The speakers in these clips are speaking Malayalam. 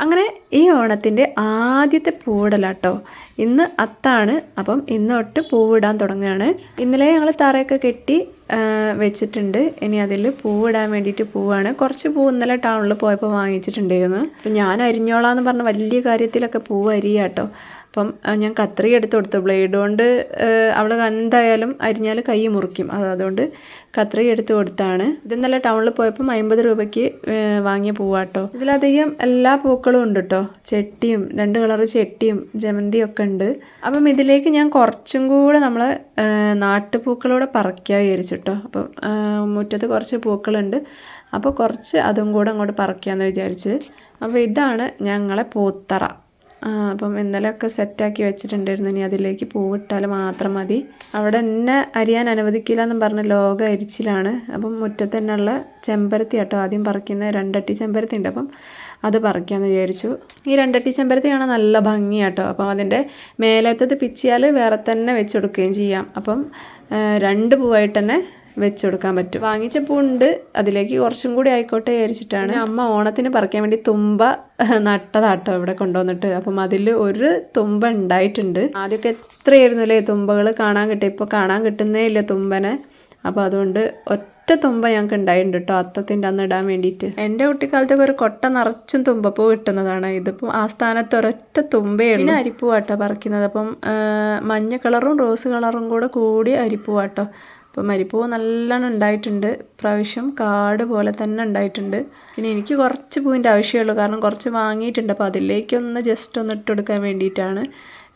അങ്ങനെ ഈ ഓണത്തിൻ്റെ ആദ്യത്തെ പൂവിടലാട്ടോ. ഇന്ന് അത്താണ്. അപ്പം ഇന്ന് തൊട്ട് പൂവിടാൻ തുടങ്ങുകയാണ്. ഇന്നലെ ഞങ്ങൾ തറയൊക്കെ കെട്ടി വെച്ചിട്ടുണ്ട്. ഇനി അതിൽ പൂവിടാൻ വേണ്ടിയിട്ട് പോവാണ്. കുറച്ച് പൂ ഇന്നലെ ടൗണിൽ പോയപ്പോൾ വാങ്ങിച്ചിട്ടുണ്ടായിരുന്നു. അപ്പം ഞാൻ അരിഞ്ഞോളാന്ന് പറഞ്ഞ വലിയ കാര്യത്തിലൊക്കെ പൂവ് അരിയാട്ടോ. അപ്പം ഞാൻ കത്രിക എടുത്ത് കൊടുത്തു. ബ്ലേഡ് കൊണ്ട് അവൾ എന്തായാലും അരിഞ്ഞാൽ കൈ മുറിക്കും. അതുകൊണ്ട് കത്രിക എടുത്ത് കൊടുത്താണ്. ഇത് ഇന്നലെ ടൗണിൽ പോയപ്പം 50 രൂപയ്ക്ക് വാങ്ങിയ പൂവാട്ടോ. ഇതിലധികം എല്ലാ പൂക്കളും ഉണ്ട് കേട്ടോ. ചെട്ടിയും 2 കളർ ചെട്ടിയും ജമന്തിയും ഒക്കെ ഉണ്ട്. അപ്പം ഇതിലേക്ക് ഞാൻ കുറച്ചും കൂടെ നമ്മൾ നാട്ടുപൂക്കളൂടെ പറിക്കാൻ വിചാരിച്ചിട്ടോ. അപ്പം മുറ്റത്ത് കുറച്ച് പൂക്കളുണ്ട്. അപ്പോൾ കുറച്ച് അതും കൂടെ അങ്ങോട്ട് പറിക്കാമെന്ന് വിചാരിച്ച്. അപ്പോൾ ഇതാണ് ഞങ്ങളെ പൂത്തറ. അപ്പം ഇന്നലെയൊക്കെ സെറ്റാക്കി വെച്ചിട്ടുണ്ടായിരുന്നു. ഇനി അതിലേക്ക് പൂവിട്ടാൽ മാത്രം മതി. അവിടെ എന്നെ അരിയാൻ അനുവദിക്കില്ല എന്നും പറഞ്ഞ് ലോക അരിച്ചിലാണ്. അപ്പം മുറ്റത്ത് തന്നെയുള്ള ചെമ്പരത്തി കേട്ടോ ആദ്യം പറിക്കുന്ന 2 അട്ടി ചെമ്പരത്തി ഉണ്ട്. അപ്പം അത് പറിക്കാമെന്ന് വിചാരിച്ചു. ഈ 2 അട്ടി ചെമ്പരത്തി കാണാൻ നല്ല ഭംഗിയാട്ടോ. അപ്പം അതിൻ്റെ മേലത്തത് പിച്ചിയാൽ വേറെ തന്നെ വെച്ച് കൊടുക്കുകയും ചെയ്യാം. അപ്പം 2 പൂവായിട്ട് തന്നെ വെച്ച് കൊടുക്കാൻ പറ്റും. വാങ്ങിച്ച പൂണ്ട് അതിലേക്ക് കുറച്ചും കൂടി ആയിക്കോട്ടെ വിചാരിച്ചിട്ടാണ്. അമ്മ ഓണത്തിന് പറിക്കാൻ വേണ്ടി തുമ്പ നട്ടതാട്ടോ ഇവിടെ കൊണ്ടുവന്നിട്ട്. അപ്പം അതിൽ ഒരു തുമ്പ ഉണ്ടായിട്ടുണ്ട്. ആദ്യമൊക്കെ എത്രയായിരുന്നു അല്ലേ തുമ്പകൾ കാണാൻ കിട്ടുക. ഇപ്പോൾ കാണാൻ കിട്ടുന്നേ ഇല്ല തുമ്പനെ. അപ്പോൾ അതുകൊണ്ട് ഒറ്റ തുമ്പ ഞങ്ങൾക്ക് ഉണ്ടായിട്ടുണ്ട് കേട്ടോ അത്തത്തിൻ്റെ അന്ന് ഇടാൻ വേണ്ടിയിട്ട്. എൻ്റെ കുട്ടിക്കാലത്തൊക്കെ ഒരു കൊട്ട നിറച്ചും തുമ്പപ്പൂ കിട്ടുന്നതാണ്. ഇതിപ്പം ആ സ്ഥാനത്ത് ഒരൊറ്റ തുമ്പേ ഉള്ളൂ. പിന്നെ അരിപ്പൂവാട്ടോ പറിക്കുന്നത്. അപ്പം മഞ്ഞ കളറും റോസ് കളറും കൂടി അരിപ്പൂവാട്ടോ. അപ്പം അരിപ്പൂവ് നല്ലോണം ഉണ്ടായിട്ടുണ്ട്. പ്രാവശ്യം കാട് പോലെ തന്നെ ഉണ്ടായിട്ടുണ്ട്. പിന്നെ എനിക്ക് കുറച്ച് പൂവിൻ്റെ ആവശ്യമുള്ളൂ. കാരണം കുറച്ച് വാങ്ങിയിട്ടുണ്ട്. അപ്പോൾ അതിലേക്കൊന്ന് ജസ്റ്റ് ഒന്ന് ഇട്ട് കൊടുക്കാൻ വേണ്ടിയിട്ടാണ്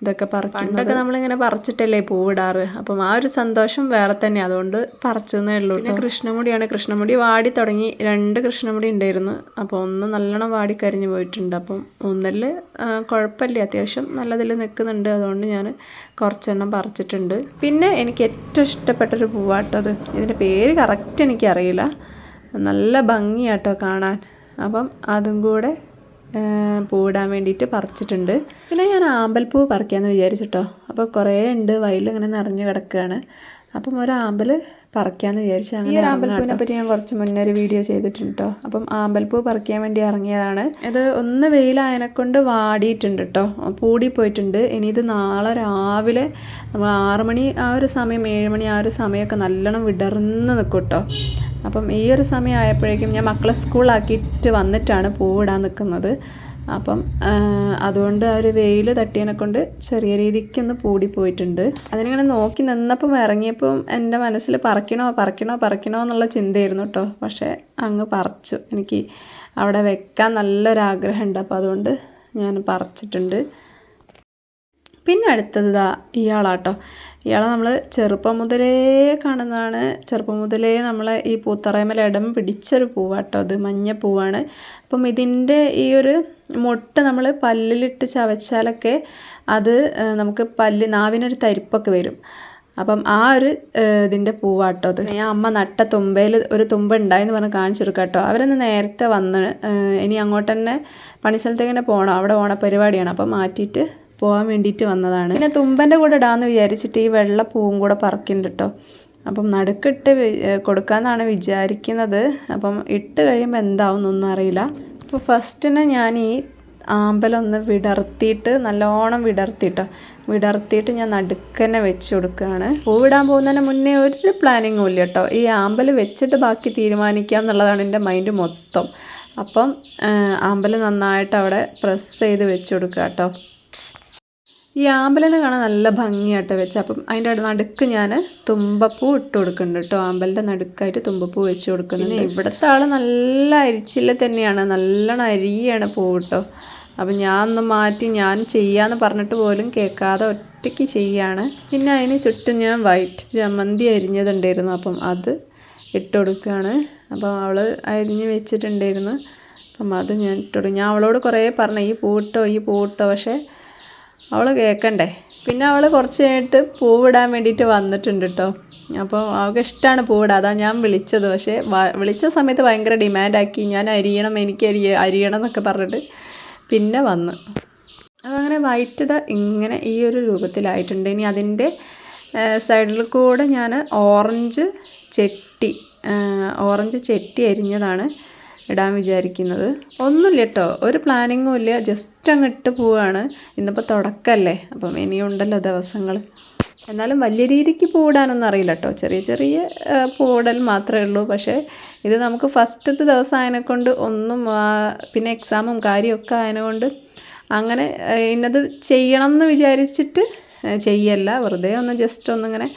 ഇതൊക്കെ പറിക്കുന്നത്. പണ്ടൊക്കെ നമ്മളിങ്ങനെ പറിച്ചിട്ടല്ലേ പൂവിടാറ്. അപ്പം ആ ഒരു സന്തോഷം വേറെ തന്നെ. അതുകൊണ്ട് പറിച്ചെന്നേ ഉള്ളൂ. പിന്നെ കൃഷ്ണമുടിയാണ്. കൃഷ്ണമുടി വാടി തുടങ്ങി. 2 കൃഷ്ണമുടി ഉണ്ടായിരുന്നു. അപ്പോൾ ഒന്ന് നല്ലോണം വാടി കരിഞ്ഞു പോയിട്ടുണ്ട്. അപ്പം ഒന്നിൽ കുഴപ്പമില്ല, അത്യാവശ്യം നല്ലതിൽ നിൽക്കുന്നുണ്ട്. അതുകൊണ്ട് ഞാൻ കുറച്ചെണ്ണം പറിച്ചിട്ടുണ്ട്. പിന്നെ എനിക്ക് ഏറ്റവും ഇഷ്ടപ്പെട്ടൊരു പൂവാട്ടത്. ഇതിൻ്റെ പേര് കറക്റ്റ് എനിക്കറിയില്ല. നല്ല ഭംഗിയാട്ടോ കാണാൻ. അപ്പം അതും കൂടെ പൂവിടാൻ വേണ്ടിയിട്ട് പറിച്ചിട്ടുണ്ട്. പിന്നെ ഞാൻ ആമ്പൽപ്പൂ പറിക്കാമെന്ന് വിചാരിച്ചിട്ടോ. അപ്പോൾ കുറേ ഉണ്ട്, വയലിങ്ങനെ നിറഞ്ഞ് കിടക്കുകയാണ്. അപ്പം ഒരു ആമ്പൽ പറിക്കാമെന്ന് വിചാരിച്ചു. അങ്ങനെ ഈ ആമ്പൽപ്പൂവിനെ പറ്റി ഞാൻ കുറച്ച് മുന്നേ ഒരു വീഡിയോ ചെയ്തിട്ടുണ്ട് കേട്ടോ. അപ്പം ആമ്പൽപ്പൂ പറിക്കാൻ വേണ്ടി ഇറങ്ങിയതാണ്. ഇത് ഒന്ന് വെയിലായതിനെക്കൊണ്ട് വാടിയിട്ടുണ്ട് കേട്ടോ, പൂടിപ്പോയിട്ടുണ്ട്. ഇനി ഇത് നാളെ രാവിലെ നമ്മൾ 6 മണി ആ ഒരു സമയം, 7 മണി ആ ഒരു സമയമൊക്കെ നല്ലോണം വിടർന്ന് നിൽക്കും കേട്ടോ. അപ്പം ഈ ഒരു സമയം ആയപ്പോഴേക്കും ഞാൻ മക്കളെ സ്കൂളിലാക്കിയിട്ട് വന്നിട്ടാണ് പൂവിടാൻ നിൽക്കുന്നത്. അപ്പം അതുകൊണ്ട് ആ ഒരു വെയിൽ തട്ടിയതിനെ കൊണ്ട് ചെറിയ രീതിക്കൊന്ന് പൂടിപ്പോയിട്ടുണ്ട്. അതിനിങ്ങനെ നോക്കി നിന്നപ്പം ഇറങ്ങിയപ്പം എൻ്റെ മനസ്സിൽ പറിക്കണോ എന്നുള്ള ചിന്തയായിരുന്നു കേട്ടോ. പക്ഷേ അങ്ങ് പറിച്ചു. എനിക്ക് അവിടെ വെക്കാൻ നല്ലൊരാഗ്രഹമുണ്ട്. അപ്പോൾ അതുകൊണ്ട് ഞാൻ പറിച്ചിട്ടുണ്ട്. പിന്നെ അടുത്തത് ഇയാളാട്ടോ. ഇയാളെ നമ്മൾ ചെറുപ്പം മുതലേ കാണുന്നതാണ്. ചെറുപ്പം മുതലേ നമ്മളെ ഈ പൂത്തറയമേൽ ഇടം പിടിച്ചൊരു പൂവാട്ടോ. അത് മഞ്ഞ പൂവാണ്. അപ്പം ഇതിൻ്റെ ഈ ഒരു മുട്ട നമ്മൾ പല്ലിലിട്ട് ചവച്ചാലൊക്കെ അത് നമുക്ക് നാവിനൊരു തരിപ്പൊക്കെ വരും. അപ്പം ആ ഒരു ഇതിൻ്റെ പൂവാട്ടോ അത്. ഞാൻ അമ്മ നട്ട തുമ്പയിൽ ഒരു തുമ്പ ഉണ്ടായെന്ന് പറഞ്ഞ് കാണിച്ചു കൊടുക്കാം കേട്ടോ. അവരൊന്ന് നേരത്തെ വന്ന് ഇനി അങ്ങോട്ട് തന്നെ പണിസ്ഥലത്തേക്ക് തന്നെ പോകണം. അവിടെ ഓണപ്പരിപാടിയാണ്. അപ്പം മാറ്റിയിട്ട് പോകാൻ വേണ്ടിയിട്ട് വന്നതാണ്. പിന്നെ തുമ്പൻ്റെ കൂടെ ഇടാമെന്ന് വിചാരിച്ചിട്ട് ഈ വെള്ള പൂവും കൂടെ പറക്കുന്നുണ്ട് കേട്ടോ. അപ്പം നടുക്കിട്ട് കൊടുക്കാമെന്നാണ് വിചാരിക്കുന്നത്. അപ്പം ഇട്ട് കഴിയുമ്പോൾ എന്താവും എന്നൊന്നും അറിയില്ല. അപ്പോൾ ഫസ്റ്റിന് ഞാൻ ഈ ആമ്പലൊന്ന് നല്ലോണം വിടർത്തിയിട്ട് ഞാൻ നടുക്കന്നെ വെച്ച് കൊടുക്കുകയാണ്. പൂവിടാൻ പോകുന്നതിന് മുന്നേ ഒരു പ്ലാനിങ്ങും ഇല്ല കേട്ടോ. ഈ ആമ്പൽ വെച്ചിട്ട് ബാക്കി തീരുമാനിക്കുക എന്നുള്ളതാണ് എൻ്റെ മൈൻഡ് മൊത്തം. അപ്പം ആമ്പൽ നന്നായിട്ട് അവിടെ പ്രസ് ചെയ്ത് വെച്ച് കൊടുക്കുക കേട്ടോ. ഈ ആമ്പലിനെ കാണാൻ നല്ല ഭംഗിയായിട്ട് വെച്ച്. അപ്പം അതിൻ്റെ നടുക്ക് ഞാൻ തുമ്പപ്പൂ ഇട്ട് കൊടുക്കുന്നുണ്ട് കേട്ടോ. ആമ്പലിൻ്റെ നടുക്കായിട്ട് തുമ്പപ്പൂ വെച്ച് കൊടുക്കുന്നുണ്ട്. ഇവിടുത്തെ ആൾ നല്ല അരിച്ചില്ല തന്നെയാണ്, നല്ലോണം അരിയാണ് പൂ കേട്ടോ. അപ്പം ഞാൻ ഒന്ന് മാറ്റി ഞാൻ ചെയ്യാമെന്ന് പറഞ്ഞിട്ട് പോലും കേൾക്കാതെ ഒറ്റയ്ക്ക് ചെയ്യാണ്. പിന്നെ അതിന് ചുറ്റും ഞാൻ വൈറ്റ് ജമന്തി അരിഞ്ഞതുണ്ടായിരുന്നു. അപ്പം അത് ഇട്ട് കൊടുക്കുകയാണ്. അപ്പം അവൾ അരിഞ്ഞ് വെച്ചിട്ടുണ്ടായിരുന്നു. അപ്പം അത് ഞാൻ ഇട്ടുകൊടുക്കും. ഞാൻ അവളോട് കുറേ പറഞ്ഞു ഈ പൂവിട്ടോ പക്ഷേ അവൾ കേൾക്കണ്ടേ. പിന്നെ അവൾ കുറച്ച് കഴിഞ്ഞിട്ട് പൂവിടാൻ വേണ്ടിയിട്ട് വന്നിട്ടുണ്ട് കേട്ടോ. അപ്പോൾ അവൾക്ക് ഇഷ്ടമാണ് പൂവിടാൻ. അതാണ് ഞാൻ വിളിച്ചത്. പക്ഷേ വിളിച്ച സമയത്ത് ഭയങ്കര ഡിമാൻഡാക്കി. ഞാൻ എനിക്ക് അരിയണം എന്നൊക്കെ പറഞ്ഞിട്ട് പിന്നെ വന്നു. അപ്പോൾ അങ്ങനെ വൈറ്റ് ഇങ്ങനെ ഈ ഒരു രൂപത്തിലായിട്ടുണ്ട്. ഇനി അതിൻ്റെ സൈഡിൽ കൂടെ ഞാൻ ഓറഞ്ച് ചെട്ടി അരിഞ്ഞതാണ് ഇടാൻ വിചാരിക്കുന്നത്. ഒന്നുമില്ല കേട്ടോ, ഒരു പ്ലാനിങ്ങും ഇല്ല, ജസ്റ്റ് അങ്ങ് ഇട്ട് പോവുകയാണ്. ഇന്നിപ്പോൾ തുടക്കമല്ലേ, അപ്പം ഇനിയുണ്ടല്ലോ ദിവസങ്ങൾ. എന്നാലും വലിയ രീതിക്ക് പൂവിടാനൊന്നും അറിയില്ല കേട്ടോ, ചെറിയ ചെറിയ പൂവിടൽ മാത്രമേ ഉള്ളൂ. പക്ഷേ ഇത് നമുക്ക് ഫസ്റ്റത്തെ ദിവസം ആയതിനെക്കൊണ്ട് ഒന്നും പിന്നെ എക്സാമും കാര്യമൊക്കെ ആയതിനെക്കൊണ്ട് അങ്ങനെ ഇന്നത് ചെയ്യണം എന്ന് വിചാരിച്ചിട്ട് ചെയ്യല്ല, വെറുതെ ഒന്ന് ജസ്റ്റ് ഒന്നിങ്ങനെ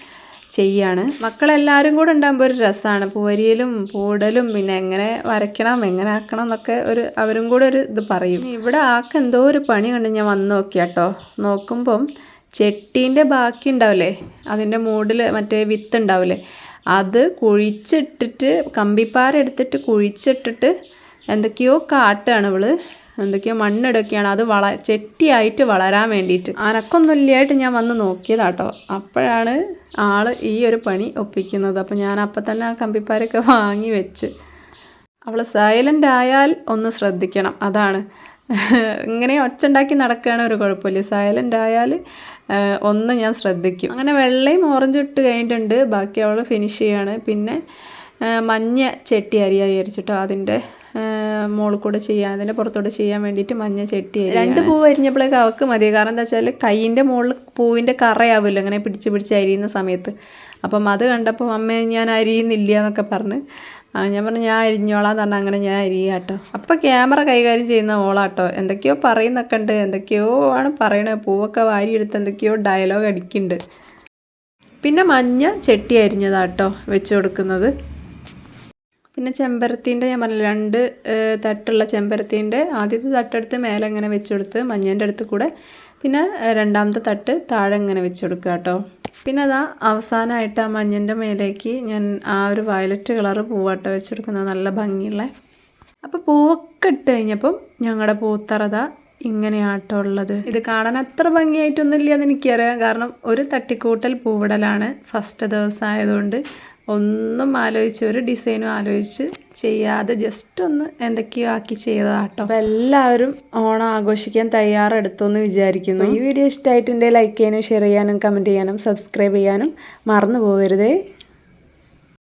ചെയ്യാണ്. മക്കളെല്ലാവരും കൂടെ ഉണ്ടാകുമ്പോൾ ഒരു രസമാണ്, പൂവരിയലും പൂടലും പിന്നെ എങ്ങനെ വരയ്ക്കണം എങ്ങനെ ആക്കണം എന്നൊക്കെ അവരും കൂടെ ഒരു ഇത് പറയും. ഇവിടെ എന്തോ ഒരു പണി കണ്ട് ഞാൻ വന്ന് നോക്കിയാട്ടോ. നോക്കുമ്പം ചെട്ടീൻ്റെ ബാക്കി ഉണ്ടാവില്ലേ, അതിൻ്റെ മൂടിൽ മറ്റേ വിത്ത് ഉണ്ടാവില്ലേ, അത് കുഴിച്ചിട്ടിട്ട് കമ്പിപ്പാര എടുത്തിട്ട് കുഴിച്ചിട്ടിട്ട് എന്തൊക്കെയോ കാട്ടുകയാണ് ഇവള്, എന്തൊക്കെയോ മണ്ണിടൊക്കെയാണ്. അത് ചെട്ടിയായിട്ട് വളരാൻ വേണ്ടിയിട്ട് അനക്കൊന്നുമില്ലായിട്ട് ഞാൻ വന്ന് നോക്കിയതാട്ടോ. അപ്പോഴാണ് ഈ ഒരു പണി ഒപ്പിക്കുന്നത്. അപ്പോൾ ഞാൻ അപ്പം തന്നെ ആ കമ്പിപ്പാരൊക്കെ വാങ്ങി വെച്ച്. അവൾ സൈലൻ്റ് ആയാൽ ഒന്ന് ശ്രദ്ധിക്കണം, അതാണ്. ഇങ്ങനെ ഒച്ചുണ്ടാക്കി നടക്കുകയാണ് ഒരു കുഴപ്പമില്ല, സൈലൻ്റ് ആയാൽ ഒന്ന് ഞാൻ ശ്രദ്ധിക്കും. അങ്ങനെ വെള്ളയും ഓറഞ്ചും ഇട്ട് കഴിഞ്ഞിട്ടുണ്ട്, ബാക്കി അവൾ ഫിനിഷ് ചെയ്യാണ്. പിന്നെ മഞ്ഞ ചെട്ടി അരിയാ വിചാരിച്ചിട്ടോ, അതിൻ്റെ മുകളിൽ കൂടെ അതിൻ്റെ പുറത്തോടെ ചെയ്യാൻ വേണ്ടിയിട്ട് മഞ്ഞ ചെട്ടി അരി. 2 പൂവ് അരിഞ്ഞപ്പോഴേക്ക് അവൾക്ക് മതി. കാരണം എന്താ വെച്ചാൽ കൈയിൻ്റെ മുകളിൽ പൂവിൻ്റെ കറയാവുമല്ലോ അങ്ങനെ പിടിച്ച് അരിയുന്ന സമയത്ത്. അപ്പം അത് കണ്ടപ്പോൾ അമ്മ ഞാൻ അരിയുന്നില്ല എന്നൊക്കെ പറഞ്ഞ് ഞാൻ പറഞ്ഞു ഞാൻ അരിഞ്ഞോളാന്ന് പറഞ്ഞാൽ അങ്ങനെ ഞാൻ അരിയാട്ടോ. അപ്പം ക്യാമറ കൈകാര്യം ചെയ്യുന്ന ഓളാട്ടോ, എന്തൊക്കെയോ പറയുന്നൊക്കെ ഉണ്ട്, എന്തൊക്കെയോ ആണ് പറയണത്, പൂവൊക്കെ വാരിയെടുത്ത് എന്തൊക്കെയോ ഡയലോഗ് അടിക്കുന്നുണ്ട്. പിന്നെ മഞ്ഞ ചെട്ടി അരിഞ്ഞതാട്ടോ വെച്ച് കൊടുക്കുന്നത്. പിന്നെ ചെമ്പരത്തീൻ്റെ ഞാൻ പറഞ്ഞില്ല, 2 തട്ടുള്ള ചെമ്പരത്തീൻ്റെ ആദ്യത്തെ തട്ടെടുത്ത് മേലെ ഇങ്ങനെ വെച്ച് കൊടുത്ത് മഞ്ഞേൻ്റെ അടുത്ത് കൂടെ, പിന്നെ രണ്ടാമത്തെ തട്ട് താഴെ ഇങ്ങനെ വെച്ച് കൊടുക്കുക കേട്ടോ. പിന്നെ അതാ അവസാനമായിട്ട് ആ മഞ്ഞൻ്റെ മേലേക്ക് ഞാൻ ആ ഒരു വയലറ്റ് കളറ് പൂവാട്ടോ വെച്ചെടുക്കുന്നത്, നല്ല ഭംഗിയുള്ള. അപ്പോൾ പൂവൊക്കെ ഇട്ട് കഴിഞ്ഞപ്പം ഞങ്ങളുടെ പൂത്തറത ഇങ്ങനെയാട്ടോ ഉള്ളത്. ഇത് കാണാൻ അത്ര ഭംഗിയായിട്ടൊന്നും ഇല്ലയെന്ന് എനിക്കറിയാം, കാരണം ഒരു തട്ടിക്കൂട്ടൽ പൂവിടലാണ് ഫസ്റ്റ് ദിവസം ആയതുകൊണ്ട്. ഒന്നും ഒരു ഡിസൈനും ആലോചിച്ച് ചെയ്യാതെ ജസ്റ്റ് ഒന്ന് എന്തൊക്കെയോ ആക്കി ചെയ്തതാട്ടോ. അപ്പോൾ എല്ലാവരും ഓണം ആഘോഷിക്കാൻ തയ്യാറെടുത്തു എന്ന് വിചാരിക്കുന്നു. ഈ വീഡിയോ ഇഷ്ടമായിട്ടുണ്ടെങ്കിൽ ലൈക്ക് ചെയ്യാനും ഷെയർ ചെയ്യാനും കമൻറ്റ് ചെയ്യാനും സബ്സ്ക്രൈബ് ചെയ്യാനും മറന്നു പോകരുതേ.